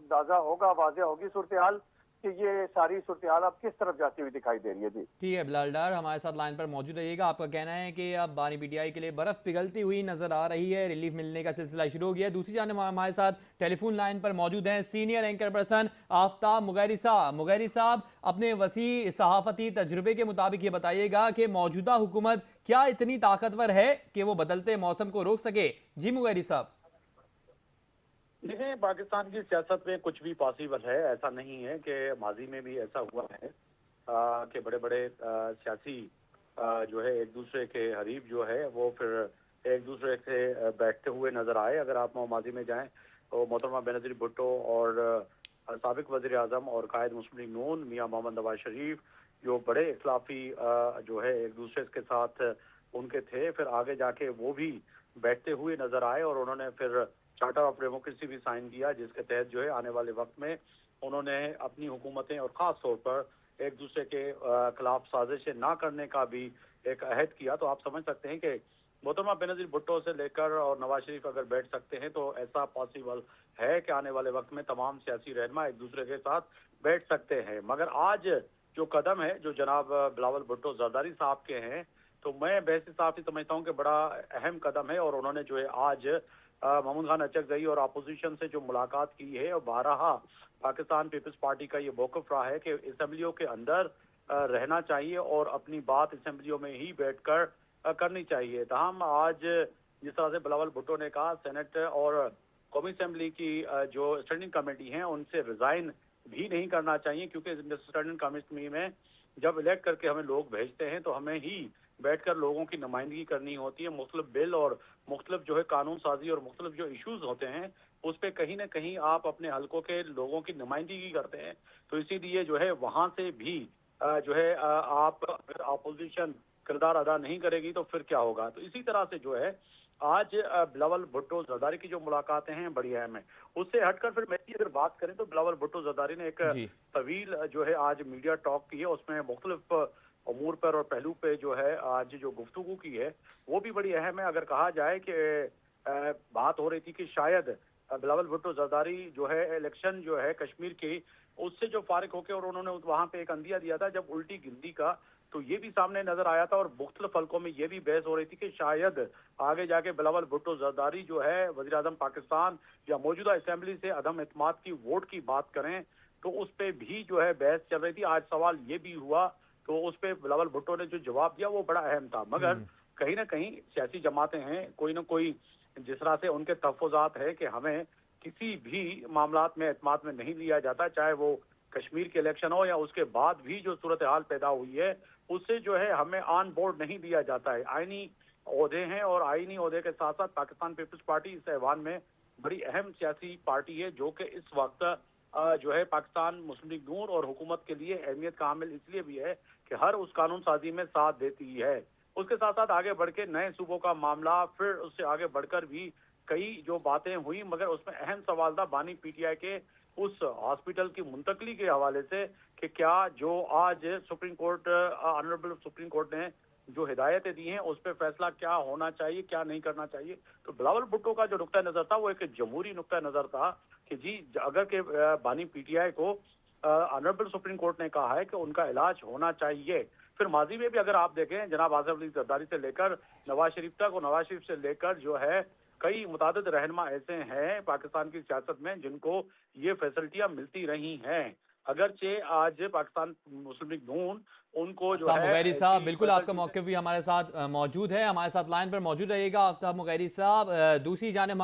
अंदाजा होगा, वाज़ेह होगी सूरत हाल कि ये सारी सूरत हाल अब किस तरफ जाती हुई दिखाई दे रही है। जी ठीक है बिलाल डार, हमारे साथ लाइन पर मौजूद रहिएगा। आपका कहना है कि अब बानी पीटीआई के लिए बर्फ़ पिघलती हुई नज़र आ रही है, रिलीफ मिलने का सिलसिला शुरू हो गया है। दूसरी जानिब हमारे साथ टेलीफोन लाइन पर मौजूद हैं senior anchor person Aftab Mugheri साहब। मुगैरी साहब, अपने वसी सहाफ़ती तजुर्बे के मुताबिक ये बताइएगा कि मौजूदा हुकूमत क्या इतनी ताकतवर है कि वो बदलते मौसम को रोक सके? जी मुगैरी साहब। देखें, पाकिस्तान की सियासत में कुछ भी पॉसिबल है। ऐसा नहीं है कि माजी में भी ऐसा हुआ है कि बड़े बड़े सियासी जो है एक दूसरे के हरीफ जो है वो फिर एक दूसरे से बैठते हुए नजर आए। अगर आप माजी में जाएं तो मोहतरमा बेनज़ीर भुट्टो और साबिक वज़ीर आज़म और कायद मुस्लिम लीग नून मियां मोहम्मद नवाज शरीफ जो बड़े इख्लाफी जो है एक दूसरे के साथ उनके थे, फिर आगे जाके वो भी बैठते हुए नजर आए और उन्होंने फिर चार्टर ऑफ डेमोक्रेसी भी साइन किया, जिसके तहत जो है आने वाले वक्त में उन्होंने अपनी हुकूमतें और ख़ास तौर पर एक दूसरे के खिलाफ साजिशें ना करने का भी एक अहद किया। तो आप समझ सकते हैं कि मोहतरमा बेनज़ीर भुट्टो से लेकर और नवाज शरीफ अगर बैठ सकते हैं तो ऐसा पॉसिबल है कि आने वाले वक्त में तमाम सियासी रहनुमा एक दूसरे के साथ बैठ सकते हैं। मगर आज जो कदम है जो जनाब बिलावल भुट्टो जरदारी साहब के हैं, तो मैं बहसी साहब से समझता हूँ कि बड़ा अहम कदम है। और उन्होंने जो है आज महमूद खान अचकज़ई और अपोजिशन से जो मुलाकात की है, और बारहा पाकिस्तान पीपल्स पार्टी का ये मौक़िफ़ रहा है कि असेंबलियों के अंदर रहना चाहिए और अपनी बात असेंबलियों में ही बैठकर करनी चाहिए। तमाम आज जिस तरह से बिलावल भुट्टो ने कहा, सेनेट और कौमी असेंबली की जो स्टैंडिंग कमेटी हैं उनसे रिज़ाइन भी नहीं करना चाहिए, क्योंकि स्टैंडिंग कमेटी में जब इलेक्ट करके हमें लोग भेजते हैं तो हमें ही बैठकर लोगों की नुमाइंदगी करनी होती है। मुख्तलिफ बिल और मुख्तलिफ जो है कानून साजी और मुख्तलिफ जो इशूज़ होते हैं उस पर कहीं ना कहीं आप अपने हलकों के लोगों की नुमाइंदगी करते हैं। तो इसीलिए जो है वहाँ से भी जो है आप अगर अपोजिशन किरदार अदा नहीं करेगी तो फिर क्या होगा। तो इसी तरह से जो है आज बिलावल भुट्टो जरदारी की जो मुलाकातें हैं बड़ी अहम है। उससे हटकर फिर मेरी अगर बात करें तो बिलावल भुट्टो जरदारी ने एक जी तवील जो है आज मीडिया टॉक की है, उसमें मुख्तलिफ अमूर पर और पहलू पे जो है आज जो गुफ्तगू की है वो भी बड़ी अहम है। अगर कहा जाए कि बात हो रही थी कि शायद बिलावल भुट्टो जरदारी जो है इलेक्शन जो है कश्मीर की उससे जो फारिग होके और उन्होंने वहां पे एक अंदिया दिया था जब उल्टी गिनती का, तो ये भी सामने नजर आया था और मुख्तलिफ हल्कों में ये भी बहस हो रही थी कि शायद आगे जाके बिलावल भुट्टो जरदारी जो है वज़ीर आज़म पाकिस्तान या मौजूदा असेंबली से अदम एतमाद की वोट की बात करें, तो उस पर भी जो है बहस चल रही थी। आज सवाल ये भी हुआ तो उस पर बिलावल भुट्टो ने जो जवाब दिया वो बड़ा अहम था। मगर कहीं ना कहीं सियासी जमातें हैं, कोई ना कोई जिस तरह से उनके तहफ़्फ़ुज़ात है कि हमें किसी भी मामलात में एतमाद में नहीं लिया जाता, चाहे वो कश्मीर के इलेक्शन हो या उसके बाद भी जो सूरत हाल पैदा हुई है उससे जो है हमें ऑन बोर्ड नहीं दिया जाता है। आईनी ओहदे हैं और आईनी ओहदे के साथ साथ पाकिस्तान पीपल्स पार्टी इस ऐवान में बड़ी अहम सियासी पार्टी है जो कि इस वक्त जो है पाकिस्तान मुस्लिम लीग नून और हुकूमत के लिए अहमियत का हामिल इसलिए भी है कि हर उस कानून साजी में साथ देती है। उसके साथ साथ आगे बढ़ के नए सूबों का मामला, फिर उससे आगे बढ़कर भी कई जो बातें हुई, मगर उसमें अहम सवाल था बानी पीटीआई के उस हॉस्पिटल की मुंतकली के हवाले से कि क्या जो आज supreme court honourable supreme court ने जो हिदायतें दी हैं उस पर फैसला क्या होना चाहिए, क्या नहीं करना चाहिए। तो बिलावल भुट्टो का जो नुक्ता नजर था वो एक जमहूरी नुक्ता नजर था कि जी अगर के बानी पीटीआई को ऑनरेबल सुप्रीम कोर्ट ने कहा है कि उनका इलाज होना चाहिए। फिर माजी में भी अगर आप देखें जनाब आसिफ अली जरदारी से लेकर नवाज शरीफ तक और नवाज शरीफ से लेकर जो है कई मुतादिद रहनुमा ऐसे हैं पाकिस्तान की सियासत में जिनको ये फैसिलिटियां मिलती रही हैं, अगरचे आज पाकिस्तान मुस्लिम लीग नून उनको जो आफ्ताब है मुगैरी साहब, ऐसी बिल्कुल आपका फैसिलिटीज मौक़िफ़ भी हमारे साथ मौजूद है। हमारे साथ लाइन पर मौजूद रहिएगा आफ्ताब मुगैरी साहब। दूसरी जानिब